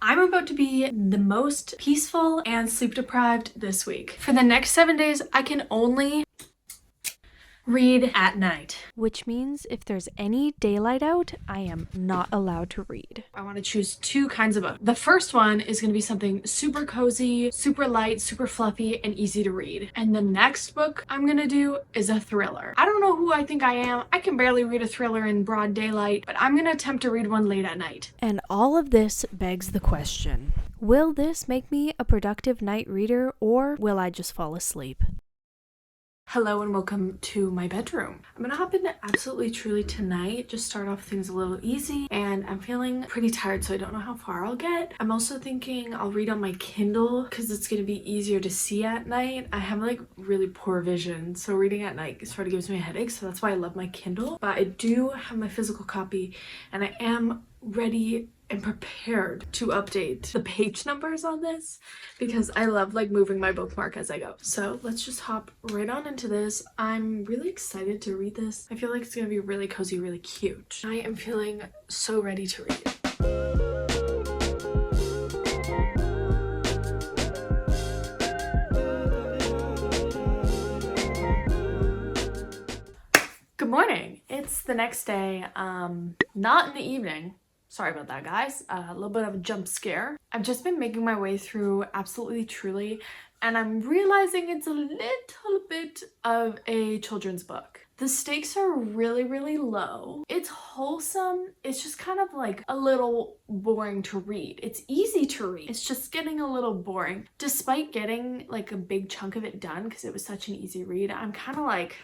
I'm about to be the most peaceful and sleep deprived this week. For the next 7 days, I can only read at night. Which means if there's any daylight out, I am not allowed to read. I want to choose two kinds of books. The first one is going to be something super cozy, super light, super fluffy, and easy to read. And the next book I'm going to do is a thriller. I don't know who I think I am. I can barely read a thriller in broad daylight, but I'm going to attempt to read one late at night. And all of this begs the question, will this make me a productive night reader, or will I just fall asleep? Hello and welcome to my bedroom. I'm gonna hop into Absolutely Truly tonight, just start off things a little easy, and I'm feeling pretty tired, so I don't know how far I'll get. I'm also thinking I'll read on my Kindle because it's gonna be easier to see at night. I have like really poor vision, so reading at night sort of gives me a headache, so that's why I love my Kindle. But I do have my physical copy and I am ready and prepared to update the page numbers on this because I love like moving my bookmark as I go. So let's just hop right on into this. I'm really excited to read this. I feel like it's gonna be really cozy, really cute. I am feeling so ready to read. Good morning. It's the next day, not in the evening. Sorry about that, guys. A little bit of a jump scare. I've just been making my way through Absolutely Truly, and I'm realizing it's a little bit of a children's book. The stakes are really, really low. It's wholesome. It's just kind of like a little boring to read. It's easy to read. It's just getting a little boring. Despite getting like a big chunk of it done because it was such an easy read, I'm kind of like,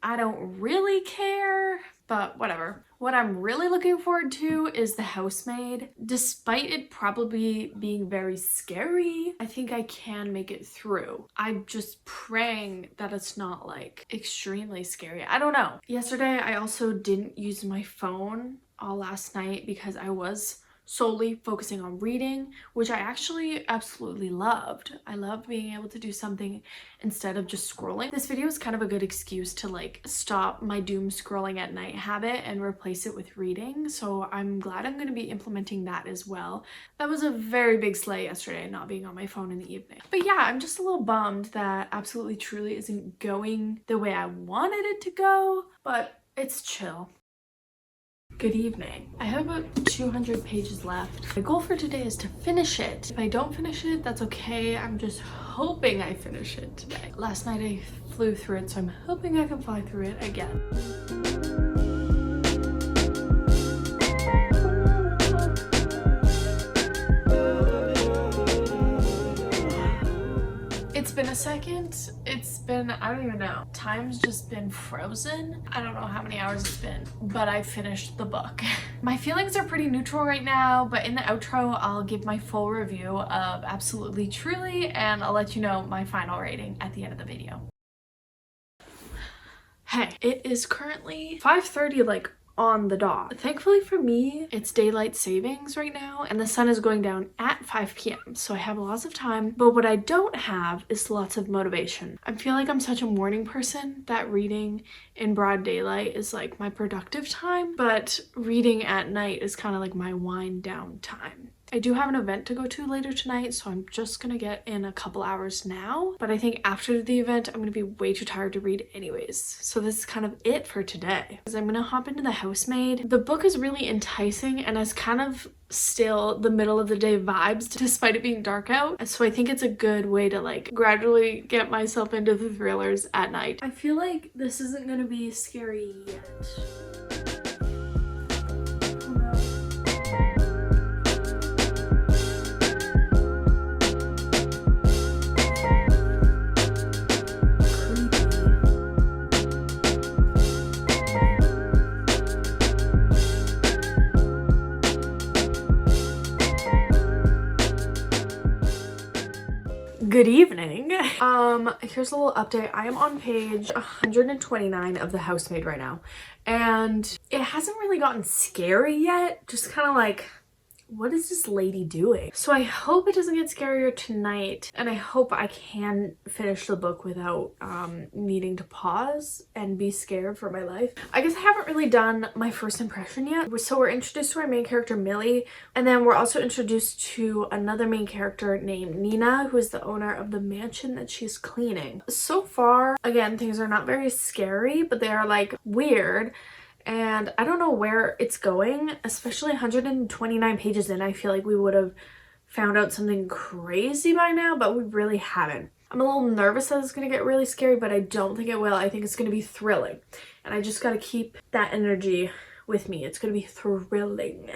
I don't really care, but whatever. What I'm really looking forward to is The Housemaid. Despite it probably being very scary, I think I can make it through. I'm just praying that it's not like extremely scary. I don't know. Yesterday, I also didn't use my phone all last night because I was solely focusing on reading, which I actually absolutely loved. I loved being able to do something instead of just scrolling. This video is kind of a good excuse to like stop my doom scrolling at night habit and replace it with reading. So I'm glad I'm going to be implementing that as well. That was a very big slay yesterday, not being on my phone in the evening. But yeah, I'm just a little bummed that Absolutely Truly isn't going the way I wanted it to go, but it's chill. Good evening. I have about 200 pages left. My goal for today is to finish it. If I don't finish it, that's okay. I'm just hoping I finish it today. Last night I flew through it, so I'm hoping I can fly through it again. It's been a second. It's been, I don't even know. Time's just been frozen. I don't know how many hours it's been, but I finished the book. My feelings are pretty neutral right now, but in the outro, I'll give my full review of Absolutely Truly, and I'll let you know my final rating at the end of the video. Hey, it is currently 5:30, like on the dot. Thankfully for me, it's daylight savings right now and the sun is going down at 5 p.m. so I have lots of time, but what I don't have is lots of motivation. I feel like I'm such a morning person that reading in broad daylight is like my productive time, but reading at night is kind of like my wind down time. I do have an event to go to later tonight, so I'm just gonna get in a couple hours now. But I think after the event, I'm gonna be way too tired to read anyways. So this is kind of it for today. I'm gonna hop into The Housemaid. The book is really enticing and has kind of still the middle of the day vibes despite it being dark out. So I think it's a good way to like gradually get myself into the thrillers at night. I feel like this isn't gonna be scary yet. Good evening. Here's a little update. I am on page 129 of The Housemaid right now, and it hasn't really gotten scary yet, just kind of like what is this lady doing? So I hope it doesn't get scarier tonight, and I hope I can finish the book without needing to pause and be scared for my life. I guess I haven't really done my first impression yet. So we're introduced to our main character Millie, and then we're also introduced to another main character named Nina, who is the owner of the mansion that she's cleaning. So far, again, things are not very scary, but they are like weird. And I don't know where it's going, especially 129 pages in. I feel like we would have found out something crazy by now, but we really haven't. I'm a little nervous that it's going to get really scary, but I don't think it will. I think it's going to be thrilling. And I just got to keep that energy with me. It's going to be thrilling.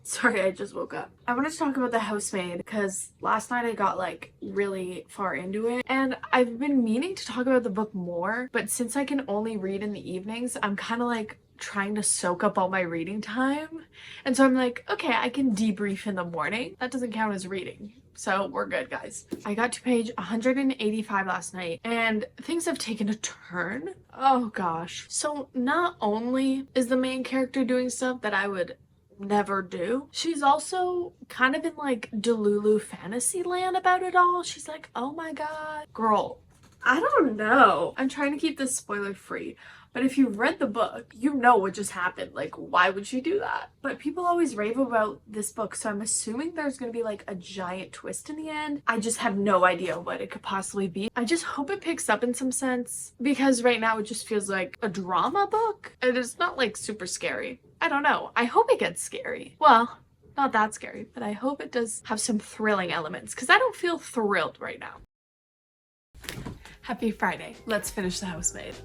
Sorry, I just woke up. I wanted to talk about The Housemaid because last night I got like really far into it, and I've been meaning to talk about the book more, but since I can only read in the evenings, I'm kind of like trying to soak up all my reading time. And so I'm like, okay, I can debrief in the morning. That doesn't count as reading. So we're good, guys. I got to page 185 last night and things have taken a turn. Oh gosh. So not only is the main character doing stuff that I would never do, she's also kind of in like Delulu fantasy land about it all. She's like, oh my god, girl, I don't know. I'm trying to keep this spoiler free, but if you've read the book, you know what just happened. Like, why would she do that? But people always rave about this book, so I'm assuming there's gonna be like a giant twist in the end. I just have no idea what it could possibly be. I just hope it picks up in some sense, because right now it just feels like a drama book. It is not like super scary. I don't know. I hope it gets scary. Well, not that scary, but I hope it does have some thrilling elements, because I don't feel thrilled right now. Happy Friday. Let's finish The Housemaid.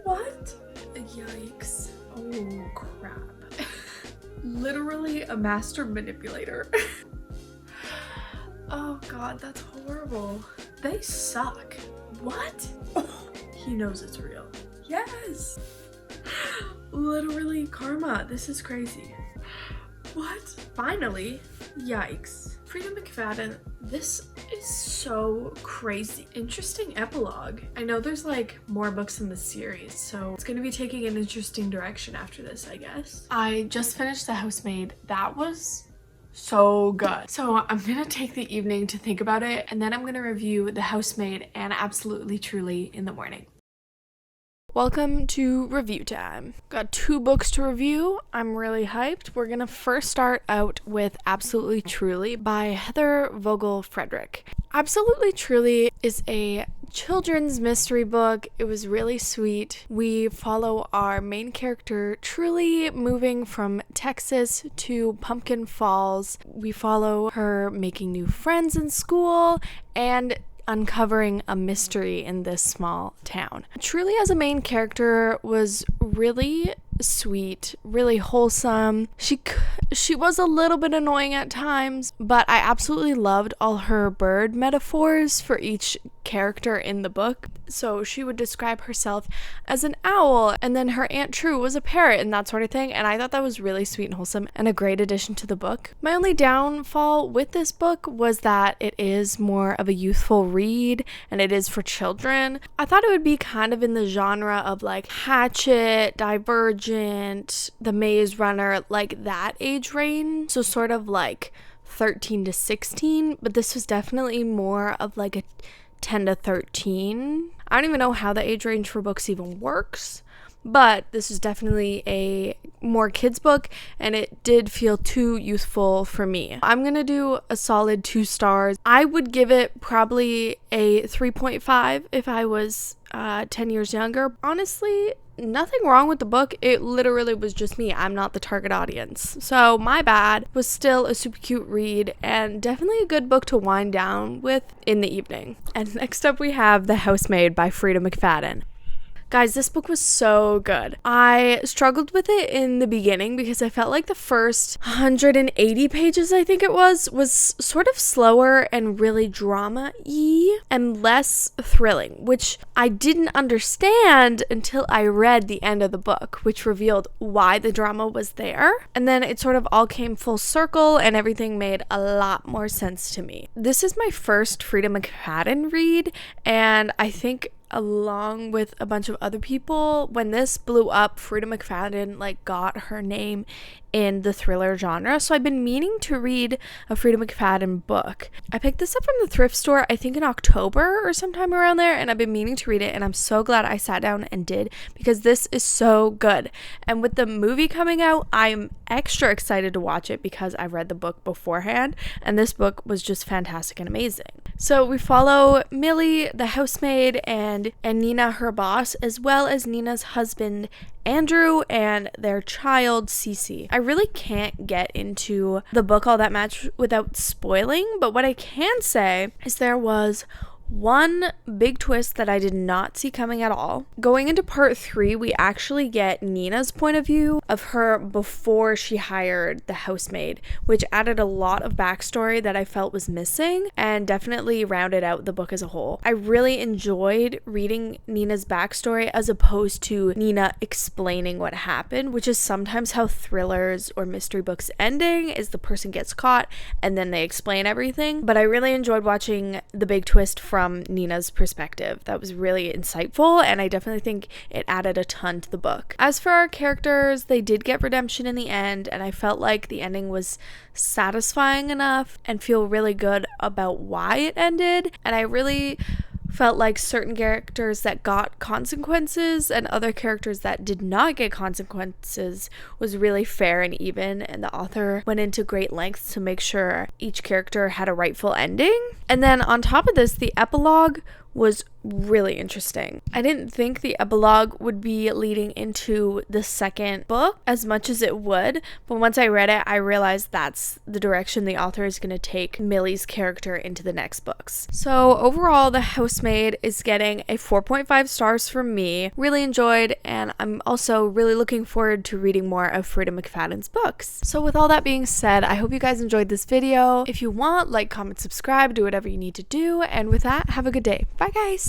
What? Yikes. Oh, crap. Literally a master manipulator. Oh god, that's horrible. They suck. What? Oh, he knows it's real. Yes! Literally karma. This is crazy. What? Finally. Yikes. Freida McFadden, this is so crazy. Interesting epilogue. I know there's like more books in the series, so it's gonna be taking an interesting direction after this, I guess. I just finished The Housemaid. That was so good. So I'm gonna take the evening to think about it, and then I'm gonna review The Housemaid and Absolutely Truly in the morning. Welcome to review time. Got 2 books to review. I'm really hyped. We're gonna first start out with Absolutely Truly by Heather Vogel Fredrick. Absolutely Truly is a children's mystery book. It was really sweet. We follow our main character Truly moving from Texas to Pumpkin Falls. We follow her making new friends in school and uncovering a mystery in this small town. Truly as a main character was really sweet, really wholesome. She was a little bit annoying at times, but I absolutely loved all her bird metaphors for each character in the book. So she would describe herself as an owl, and then her Aunt True was a parrot and that sort of thing, and I thought that was really sweet and wholesome and a great addition to the book. My only downfall with this book was that it is more of a youthful read and it is for children. I thought it would be kind of in the genre of like Hatchet, Divergent, The Maze Runner, like that age range, so sort of like 13 to 16, but this was definitely more of like a 10 to 13. I don't even know how the age range for books even works, but this is definitely a more kids book, and it did feel too youthful for me. I'm gonna do a solid 2 stars. I would give it probably a 3.5 if I was 10 years younger. Honestly, nothing wrong with the book. It literally was just me. I'm not the target audience. So my bad. Was still a super cute read and definitely a good book to wind down with in the evening. And next up we have The Housemaid by Freida McFadden. Guys, this book was so good. I struggled with it in the beginning because I felt like the first 180 pages, I think it was sort of slower and really drama-y and less thrilling, which I didn't understand until I read the end of the book, which revealed why the drama was there. And then it sort of all came full circle and everything made a lot more sense to me. This is my first Freida McFadden read, and I think along with a bunch of other people. When this blew up, Freida McFadden like got her name in the thriller genre, so I've been meaning to read a Freida McFadden book. I picked this up from the thrift store, I think in October or sometime around there, and I've been meaning to read it, and I'm so glad I sat down and did, because this is so good. And with the movie coming out, I'm extra excited to watch it because I've read the book beforehand, and this book was just fantastic and amazing. So we follow Millie, the housemaid, and Nina, her boss, as well as Nina's husband, Andrew, and their child, Cece. I really can't get into the book all that much without spoiling, but what I can say is there was one big twist that I did not see coming at all. Going into part 3, we actually get Nina's point of view of her before she hired the housemaid, which added a lot of backstory that I felt was missing and definitely rounded out the book as a whole. I really enjoyed reading Nina's backstory as opposed to Nina explaining what happened, which is sometimes how thrillers or mystery books ending is the person gets caught and then they explain everything. But I really enjoyed watching the big twist from Nina's perspective. That was really insightful, and I definitely think it added a ton to the book. As for our characters, they did get redemption in the end, and I felt like the ending was satisfying enough and feel really good about why it ended, and I really felt like certain characters that got consequences and other characters that did not get consequences was really fair and even, and the author went into great lengths to make sure each character had a rightful ending. And then on top of this, the epilogue was really interesting. I didn't think the epilogue would be leading into the second book as much as it would, but once I read it, I realized that's the direction the author is going to take Millie's character into the next books. So overall, The Housemaid is getting a 4.5 stars from me. Really enjoyed, and I'm also really looking forward to reading more of Freida McFadden's books. So with all that being said, I hope you guys enjoyed this video. If you want, like, comment, subscribe, do whatever you need to do, and with that, have a good day. Bye guys!